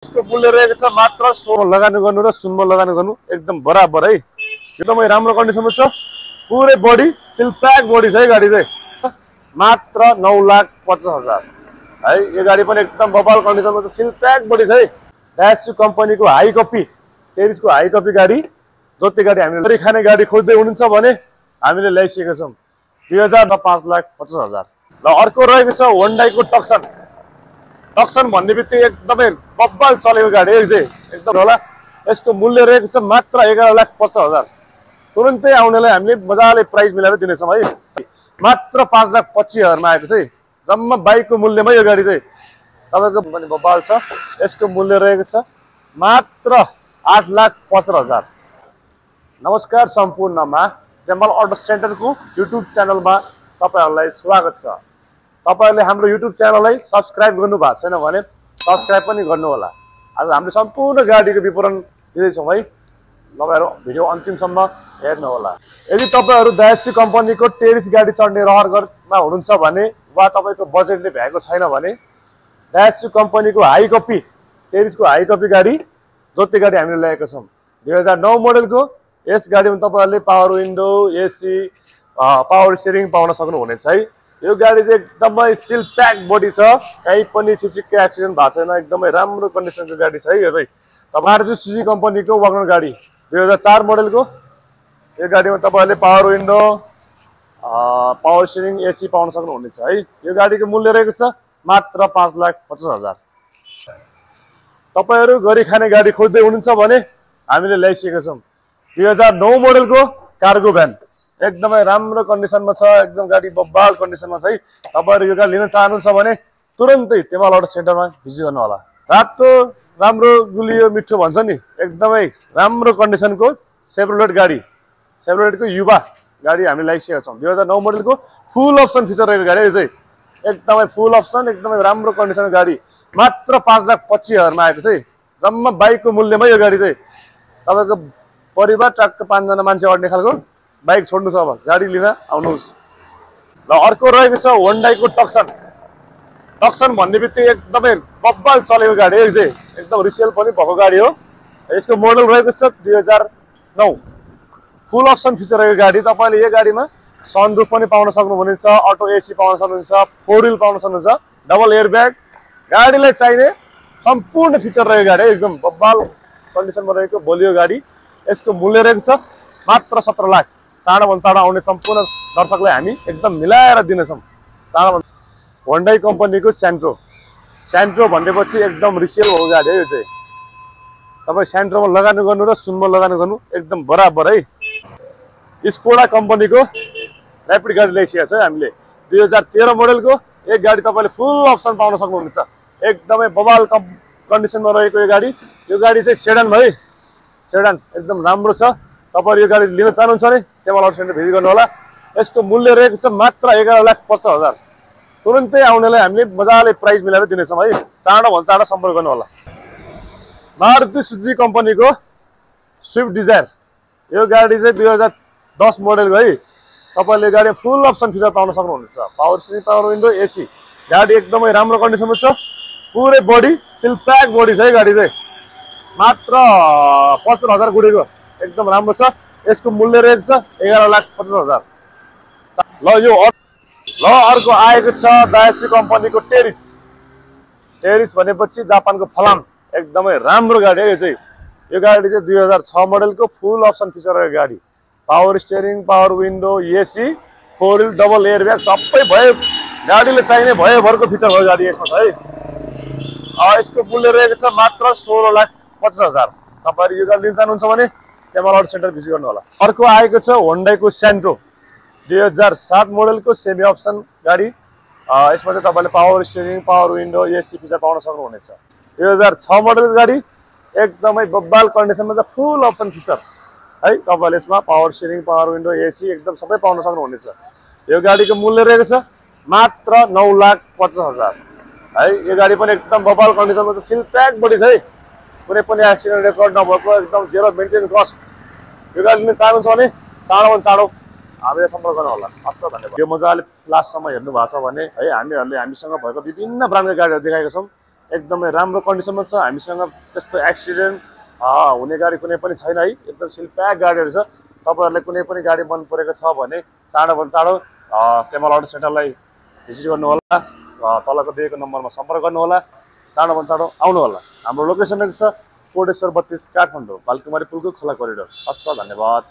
यसको मूल्य रहेको छ मात्र सोम लगानी गर्नु र सुनमा लगानी गर्नु एकदम बराबर है। एकदमै राम्रो कन्डिसनमा छ। पुरै बडी सिल प्याक बडी छ है गाडी चाहिँ मात्र 9,50,000 है। यो गाडी पनि एकदम बबाल कन्डिसनमा छ, सिल प्याक बडी छ है। ड्यासु कम्पनीको हाई कपी टेरिसको हाई कपी गाडी जति गाडी हामीले खाने गाडी खोज्दै हुनुहुन्छ भने हामीले ल्याइसकेका छौँ 2000 र 5,50,000। ल अर्को रहेको छ होन्डाईको टक्सन। टक्सन भन्ने बित्तिकै एकदमै बब्बल चलेको गाडी हो चाहिँ एकदम होला। यसको मूल्य रहेको छ मात्र 11,50,000। तुरुन्तै आउनेलाई हामीले मजाले प्राइस मिलाएर दिनेछौँ है। मात्र 5,25,000 मा आएको छ। जम्मा बाइकको मूल्यमा यो गाडी चाहिँ तपाईको पनि बब्बल छ। यसको मूल्य रहेको छ मात्र 8,75,000। नमस्कार सम्पूर्णमा जमल अटो सेन्टरको युट्युब च्यानलमा तपाईहरुलाई स्वागत छ। तपाईहरुले हाम्रो युट्युब च्यानललाई सब्स्क्राइब गर्नु भएको छैन भने सब्स्क्राइब पनि गर्नु होला। आज हामीले सम्पूर्ण गाडीको विवरण दिँदै छौँ है। तपाईहरु भिडियो अन्तिमसम्म हेर्नु होला। यदि तपाईहरु ड्यासु कम्पनीको टेरिस गाडी चढ्ने रहरमा हुनुहुन्छ भने वा तपाईको बजेटले भ्याएको छैन भने ड्यासु कम्पनीको हाई कपी टेरिसको हाई कपी गाडी जति गाडी हामीले ल्याएका छौँ 2009 मोडलको। यस गाडीमा तपाईहरुले power window, AC, power steering पाउन सक्नुहुनेछ है। यो गाडी चाहिँ एकदमै सिल प्याक बडी छ, कहीँ पनि छिसिक्कै एक्सिडेन्ट भएको छैन, एकदमै राम्रो कन्डिसनको गाडी छ है। यो चाहिँ मारुति सुजुकी कम्पनीको वागनर गाडी 2004 मोडलको। यो गाडीमा तपाईहरुले power window, power steering, AC पाउन सक्नुहुनेछ है। यो गाडीको मूल्य रहेको छ मात्र 5,50,000। तपाईहरु गरी खाने गाडी खोज्दै हुनुहुन्छ भने हामीले ल्याइसकेका छौँ 2009 मोडलको कार्गो भ्यान। एकदमै राम्रो कन्डिसनमा छ, एकदम गाडी बब्बाल कन्डिसनमा छ है। तपाईहरु यो गाडी लिन चाहनुहुन्छ भने तुरुन्तै तेमाल अटो सेन्टरमा भिजिट गर्नु होला। रातो राम्रो गुलियो मिठो भन्छ नि, एकदमै राम्रो कन्डिसनको सेभ्रोलेट गाडी, सेभ्रोलेटको युवा गाडी हामी ल्याइसकेका छौँ 2009 मोडलको। फुल अप्सन फिचर रहेको गाडी यो चाहिँ एकदमै फुल अप्सन, एकदमै राम्रो कन्डिसनको गाडी मात्र 5,25,000 मा आएको छ। जम्मा बाइकको मूल्यमा यो गाडी चाहिँ तपाईको परिवार ट्रकको 5 जना मान्छे अड्ने खालको बाइक छोड्नु छ अब गाडी लिन आउनुहोस्। ल अर्को रहेको छ होन्डाईको टक्सन। टक्सन भन्ने बित्तिकै एकदमै बब्बल चलेको गाडी हो चाहिँ एकदम रिसेल पनि भएको गाडी हो। यसको मोडल रहेको छ 2009। फुल अप्सन फिचर रहेको गाडी। तपाईले यो गाडीमा सनरुफ पनि पाउन सक्नुहुनेछ, अटो एसी पाउन सक्नुहुन्छ, 4 व्हील पाउन सक्नुहुन्छ, डबल एयर ब्याग। गाडीलाई चाहिने सम्पूर्ण फिचर रहेको गाडी एकदम बब्बल कन्डिसनमा रहेको बोलियो गाडी। यसको मूल्य रहेको छ मात्र 17 लाख। चाँडोभन्दा आउने सम्पूर्ण दर्शकलाई हामी एकदम मिलाएर दिनेछौँ। होन्डाई कम्पनीको स्यान्ट्रो। स्यान्ट्रो भनेपछि एकदम रिसेल भएको गाडी हो यो चाहिँ। तपाईँ स्यान्ट्रोमा लगानी गर्नु र सुनमा लगानी गर्नु एकदम बराबर है। स्कोडा कम्पनीको ऱ्यापिड गाडी ल्याइसकेका छ हामीले 2013 मोडलको। एक गाडी तपाईँले फुल अप्सन पाउन सक्नुहुन्छ। एकदमै बबाल कन्डिसनमा रहेको यो गाडी। यो गाडी चाहिँ सेडान है, सेडान एकदम राम्रो छ। तपाईहरु यो गाडी लिन चाहनुहुन्छ भने तेमाल अटो सेन्टर भिजिट गर्नु होला। यसको मूल्य रहेको छ मात्र 11,50,000। तुरुन्तै आउनेलाई हामीले मजाले प्राइस मिलाएर दिनेछौँ है। चाँडोभन्दा चाँडो सम्पर्क गर्नु होला। मारुति सुजुकी कम्पनीको स्विफ्ट डिजायर। यो गाडी चाहिँ 2010 मोडलको है। तपाईले यो गाडी फुल अप्सन फिचर पाउन सक्नुहुनेछ, power steering, power window, AC. गाडी एकदमै राम्रो कन्डिसनमा छ। पुरै बडी सिल प्याक बडी छ है गाडी चाहिँ मात्र 75,000 गुडेको एकदम राम्रो छ। यसको मूल्य रहेको छ 11,50,000। ल अर्को आएको छ ड्यासु कम्पनीको टेरिस। टेरिस भनेपछि जापानको फलाम एकदमै राम्रो गाडी हो यो चाहिँ। यो गाडी चाहिँ 2006 मोडलको फुल अप्सन फिचर रहेको गाडी। Power steering, power window, AC, 4 wheel, double air bag सबै भयो। गाडीले चाहिने भयोभरको फिचर भयो गाडी यसमा छ है। यसको मूल्य रहेको छ मात्र 16,50,000। तपाईहरु यो गाडी लिन चाहनुहुन्छ भने तेमाल अटो सेन्टर भिजिट गर्नु होला। अर्को आएको छ होन्डाईको स्यान्ट्रो 2007 मोडलको सेमी अप्सन गाडी। यसमा चाहिँ तपाईले power steering, power window, AC feature पाउन सक्नुहुनेछ। 2006 मोडलको गाडी एकदमै बब्बाल कन्डिसनमा छ, फुल अप्सन फिचर है। तपाईले यसमा power steering, power window, AC एकदम सबै पाउन सक्नुहुनेछ। यो गाडीको मूल्य रहेको छ मात्र 9,50,000 है। यो गाडी पनि एकदम बब्बाल कन्डिसनमा छ, सिल प्याक बडी छ है। कुनै पनि एक्सिडेन्ट रेकर्ड नभएको एकदम जेरो मेन्टेन कस्ट। यो गाडी लिन चाहनुहुन्छ भने चाँडोभन्दा चाँडो हामीले सम्पर्क गर्नु होला। हस्त धन्यवाद। यो मजाले लास्टसम्म हेर्नु भएको छ भने है हामीहरूले हामीसँग भएको विभिन्न ब्रान्डका गाडीहरू देखाएका छौँ। एकदमै राम्रो कन्डिसनमा छ। हामीसँग त्यस्तो एक्सिडेन्ट हुने गाडी कुनै पनि छैन है, एकदम सिलप्याक गाडीहरू छ। तपाईँहरूलाई कुनै पनि गाडी मन परेको छ भने चाँडोभन्दा चाँडो केमल अटो सेन्टरलाई भिजिट गर्नुहोला, तलको दिएको नम्बरमा सम्पर्क गर्नुहोला, चाँडोभन्दा चाँडो आउनु होला। हाम्रो लोकेसन छ कोटेश्वर 32 काठमाडौँ, बालकुमारी पुलको खोला कोरिडोर। हस्त, धन्यवाद।